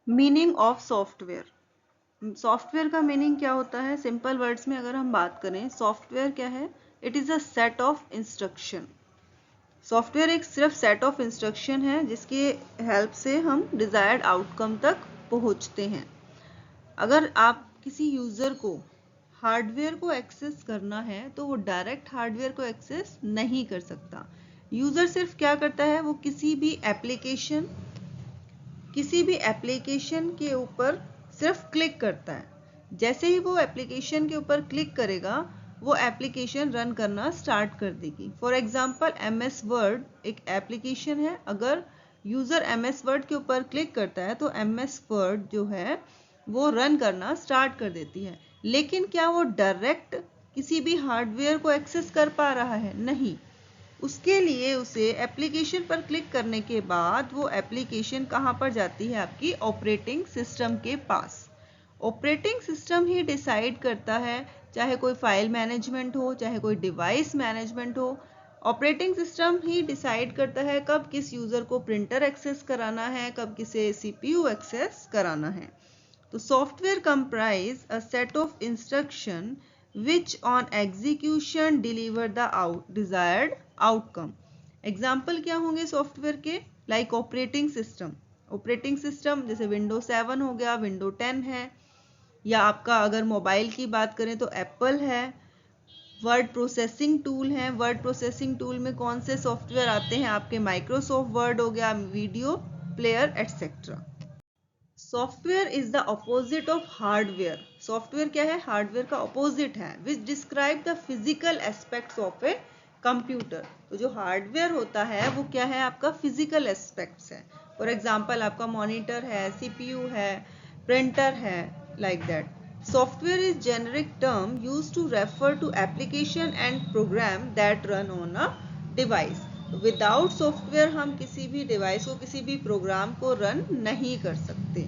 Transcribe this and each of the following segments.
Meaning of software. Software का meaning क्या होता है? सिंपल वर्ड्स में अगर हम बात करें, सॉफ्टवेयर क्या है? It is a set of instruction. Software एक सिर्फ सेट ऑफ इंस्ट्रक्शन है जिसकी हेल्प से हम डिजायर्ड आउटकम तक पहुंचते हैं। अगर आप किसी यूज़र को हार्डवेयर को एक्सेस करना है तो वो डायरेक्ट हार्डवेयर को एक्सेस नहीं कर सकता। यूज़र सिर्फ क्या करता है, वो किसी भी एप्लीकेशन के ऊपर सिर्फ क्लिक करता है। जैसे ही वो एप्लीकेशन के ऊपर क्लिक करेगा, वो एप्लीकेशन रन करना स्टार्ट कर देगी। फॉर एग्जांपल MS वर्ड एक एप्लीकेशन है। अगर यूज़र MS वर्ड के ऊपर क्लिक करता है तो MS वर्ड जो है वो रन करना स्टार्ट कर देती है। लेकिन क्या वो डायरेक्ट किसी भी हार्डवेयर को एक्सेस कर पा रहा है? नहीं। उसके लिए उसे एप्लीकेशन पर क्लिक करने के बाद वो एप्लीकेशन कहाँ पर जाती है? आपकी ऑपरेटिंग सिस्टम के पास। ऑपरेटिंग सिस्टम ही डिसाइड करता है, चाहे कोई फाइल मैनेजमेंट हो, चाहे कोई डिवाइस मैनेजमेंट हो, ऑपरेटिंग सिस्टम ही डिसाइड करता है कब किस यूज़र को प्रिंटर एक्सेस कराना है, कब किसे CPU एक्सेस कराना है। तो software comprise a set of instruction which on execution deliver the desired outcome। Example क्या होंगे सॉफ्टवेयर के? लाइक ऑपरेटिंग सिस्टम जैसे विंडो 7 हो गया, विंडो 10 है, या आपका अगर मोबाइल की बात करें तो एप्पल है। वर्ड प्रोसेसिंग टूल है। वर्ड प्रोसेसिंग टूल में कौन से सॉफ्टवेयर आते हैं? आपके माइक्रोसॉफ्ट वर्ड हो गया, video player etcetera. Software is the opposite of hardware. Software क्या है? हार्डवेयर का अपोजिट है। Which describe the physical aspects of a computer. तो जो हार्डवेयर होता है वो क्या है? आपका फिजिकल एस्पेक्ट्स है। फॉर एग्जाम्पल आपका मॉनिटर है, CPU है, प्रिंटर है, like that. Software is generic term use to refer to application and program that run on a device. Without software हम किसी भी डिवाइस को, किसी भी प्रोग्राम को रन नहीं कर सकते।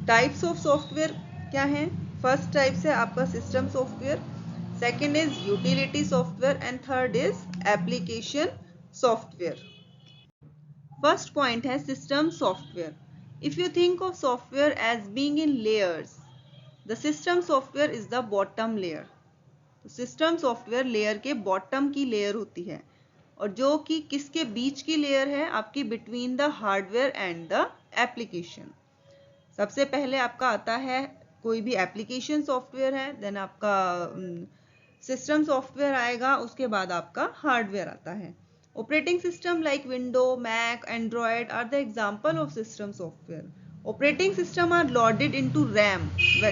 टाइप्स ऑफ सॉफ्टवेयर क्या है? फर्स्ट टाइप है आपका system software, second is utility software and third is application software. First point है system software. If you think of software as being in layers, the system software is the bottom layer. System software layer के bottom की layer होती है, और जो कि किसके बीच की लेयर है? आपकी between the hardware and the application. सबसे पहले आपका आता है कोई भी एप्लीकेशन सॉफ्टवेयर है, देन आपका सिस्टम सॉफ्टवेयर आएगा, उसके बाद आपका हार्डवेयर आता है। Operating system like Window, Mac, Android are the example of system software. Operating system are loaded into RAM.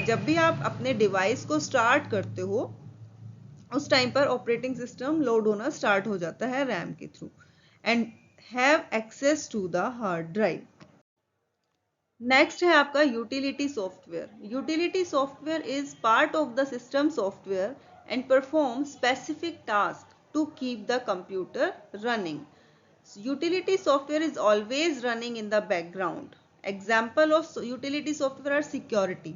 जब भी आप अपने डिवाइस को स्टार्ट करते हो उस टाइम पर ऑपरेटिंग सिस्टम लोड होना स्टार्ट हो जाता है रैम के through, and have access to the hard drive. Next है आपका utility software. Utility software is part of the system software and perform specific task to keep the computer running. Utility software is always running in the background. Example of utility software are security.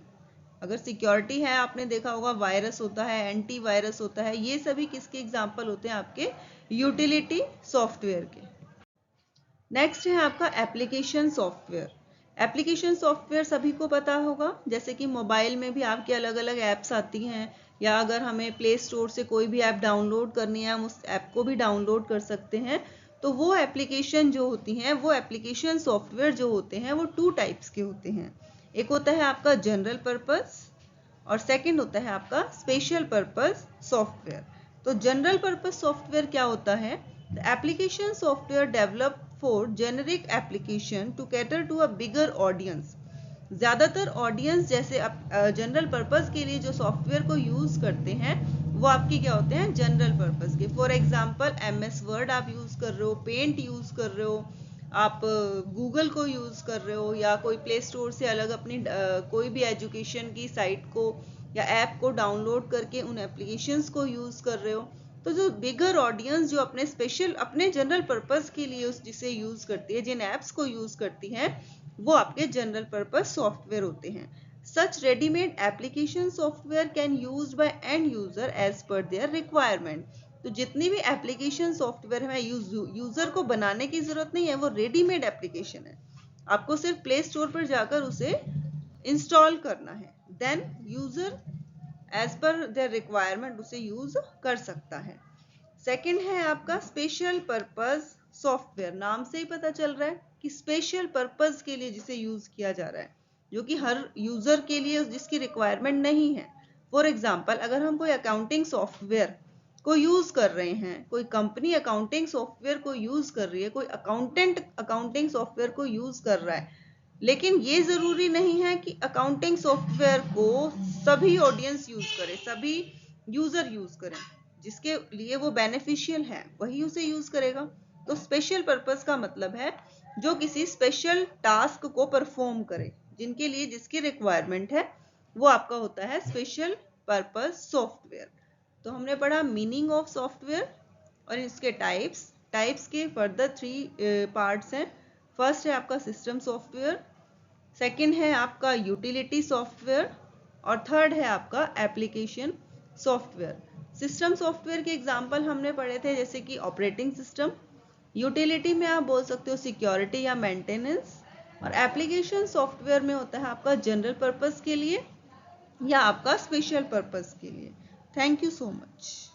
अगर security है, आपने देखा होगा virus होता है, anti virus होता है, ये सभी किसके एग्जाम्पल होते हैं? आपके यूटिलिटी सॉफ्टवेयर के। नेक्स्ट है आपका एप्लीकेशन सॉफ्टवेयर। एप्लीकेशन सॉफ्टवेयर सभी को पता होगा, जैसे कि मोबाइल में भी आपके अलग अलग ऐप्स आती हैं, या अगर हमें प्ले स्टोर से कोई भी ऐप डाउनलोड करनी है हम उस ऐप को भी डाउनलोड कर सकते हैं। तो वो एप्लीकेशन जो होती हैं, वो एप्लीकेशन सॉफ्टवेयर जो होते हैं वो 2 टाइप्स के होते हैं। एक होता है आपका जनरल पर्पस और सेकंड होता है आपका स्पेशल पर्पस सॉफ्टवेयर। तो जनरल पर्पस सॉफ्टवेयर क्या होता है? The application software develop for generic application to cater to a bigger audience. ज़्यादातर ऑडियंस जैसे जनरल पर्पस के लिए जो सॉफ्टवेयर को यूज़ करते हैं वो आपकी क्या होते हैं? जनरल पर्पस के। फॉर एग्जांपल MS वर्ड आप यूज़ कर रहे हो, पेंट यूज़ कर रहे हो, आप गूगल को यूज़ कर रहे हो, या कोई प्ले स्टोर से अलग अपनी कोई भी एजुकेशन की साइट को या ऐप को डाउनलोड करके उन एप्लीकेशंस को यूज़ कर रहे हो। तो जो बिगर ऑडियंस जो अपने स्पेशल अपने जनरल पर्पस के लिए उस जिसे यूज़ करती है, जिन ऐप्स को यूज़ करती हैं, वो आपके जनरल पर्पस सॉफ्टवेयर होते हैं। Such readymade application software can used by end user as per their requirement. तो जितनी भी एप्लीकेशन सॉफ्टवेयर है यूजर को बनाने की जरूरत नहीं है, वो रेडीमेड एप्लीकेशन है। आपको सिर्फ प्ले स्टोर पर जाकर उसे इंस्टॉल करना है, then user as per their requirement उसे यूज कर सकता है। सेकंड है आपका स्पेशल पर्पस सॉफ्टवेयर। नाम से ही पता चल रहा है कि स्पेशल पर्पस के लिए जिसे यूज किया जा रहा है, जो कि हर यूजर के लिए जिसकी रिक्वायरमेंट नहीं है। फॉर एग्जाम्पल, अगर हम कोई अकाउंटिंग सॉफ्टवेयर को यूज कर रहे हैं, कोई कंपनी अकाउंटिंग सॉफ्टवेयर को यूज कर रही है, कोई अकाउंटेंट अकाउंटिंग सॉफ्टवेयर को यूज कर रहा है, लेकिन ये जरूरी नहीं है कि अकाउंटिंग सॉफ्टवेयर को सभी ऑडियंस यूज करे, सभी यूजर यूज करें। जिसके लिए वो बेनिफिशियल है वही उसे यूज करेगा। तो स्पेशल पर्पस का मतलब है जो किसी स्पेशल टास्क को परफॉर्म करे, जिनके लिए जिसकी रिक्वायरमेंट है वो आपका होता है स्पेशल पर्पस सॉफ्टवेयर। तो हमने पढ़ा मीनिंग ऑफ सॉफ्टवेयर और इसके टाइप्स के फर्दर 3 पार्ट्स हैं। फर्स्ट है आपका सिस्टम सॉफ्टवेयर, सेकंड है आपका यूटिलिटी सॉफ्टवेयर और थर्ड है आपका एप्लीकेशन सॉफ्टवेयर। सिस्टम सॉफ्टवेयर के एग्जांपल हमने पढ़े थे, जैसे कि ऑपरेटिंग सिस्टम। यूटिलिटी में आप बोल सकते हो सिक्योरिटी या मेंटेनेंस, और एप्लीकेशन सॉफ्टवेयर में होता है आपका जनरल पर्पस के लिए या आपका स्पेशल पर्पस के लिए। Thank you so much.